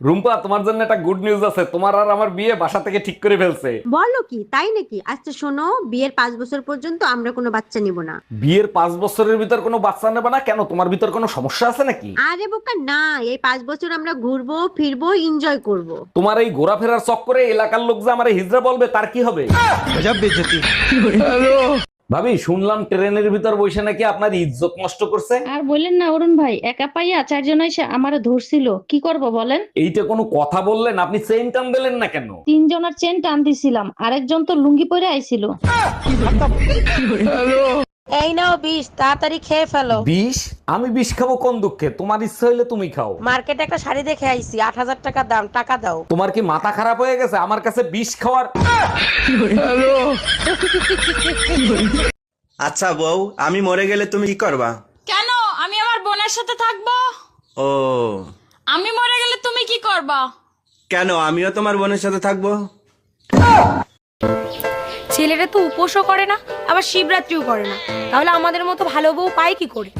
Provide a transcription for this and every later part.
রুম্পা, তোমার জন্য একটা গুড নিউজ আছে। তোমার আর আমার বিয়ে বাসা থেকে ঠিক করে ফেলছে। বলো কি, তাই নাকি? আচ্ছা শোনো, বিয়ের 5 বছর পর্যন্ত আমরা কোনো বাচ্চা নিব না। বিয়ের 5 বছরের ভিতর কোনো বাচ্চা নেবে না কেন? তোমার ভিতর কোনো সমস্যা আছে নাকি? আরে বোকা না, এই 5 বছর আমরা ঘুরবো ফিরবো এনজয় করব। তোমার এই ঘোরাফেরার চক্করে এলাকার লোক যে আমারে হিজড়া বলবে, তার কি হবে? ভাবি, শুনলাম ট্রেনের ভিতর বসে নাকি আপনার ইজ্জত নষ্ট করছে। আর বললেন না অরুণ ভাই, একা পাইয়া চারজন এসে আমারে ধরছিল, কি করব বলেন? এইটা কোনো কথা বললেন? আপনি চেইন টান দিলেন না কেন? তিনজনের চেন টান দিছিলাম, আরেকজন তো লুঙ্গি পরে আইছিল। এই নাও বিষ, তাড়াতাড়ি খেয়ে ফেলো। বিষ? আমি বিষ খাবো কোন দুঃখে? তোমার ইচ্ছা হইলে তুমি খাও। মার্কেটে একটা শাড়ি দেখে আইছি, 8,000 টাকা দাম, টাকা দাও। তোমার কি মাথা খারাপ হয়ে গেছে আমার কাছে বিষ খাওয়ার? আচ্ছা বউ, আমি মরে গেলে তুমি কি করবা? কেন? আমি আমার বোনের সাথে থাকবো। ও, আমি মরে গেলে তুমি কি করবা? কেন আমিও তোমার বোনের সাথে থাকবো? ছেলেরা তো উপোসও করে না, আবার শিবরাত্রিও করে না, তাহলে আমাদের মতো ভালো বউ পায় কি করে?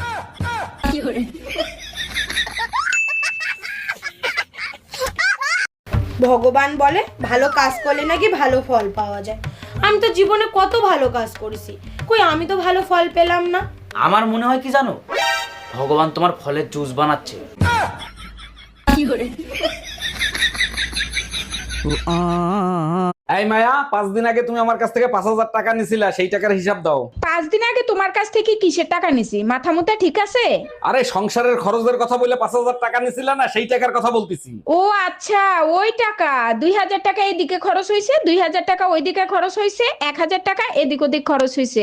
ভগবান বলে ভালো কাজ করলে নাকি ভালো ফল পাওয়া যায়। আমি তো জীবনে কত ভালো কাজ করেছি, কই আমি তো ভালো ফল পেলাম না। আমার মনে হয় কি জানো, ভগবান তোমার ফলের জুস বানাচ্ছে। এই মায়া, 5 দিন আগে তুমি আমার কাছ থেকে 5,000 টাকা নিছিলা, সেই টাকার হিসাব দাও। 5 দিন আগে তোমার কাছ থেকে কিসের টাকা নিছি? মাথা মুথা ঠিক আছে? আরে সংসারের খরচের কথা বলে 5,000 টাকা নিছিলা না, সেই টাকার কথা বলতেছি। ও আচ্ছা, ওই টাকা। 2,000 টাকা এদিকে খরচ হয়েছে, 2,000 টাকা ওইদিকে খরচ হয়েছে, 1,000 টাকা এদিক ওদিক খরচ হয়েছে।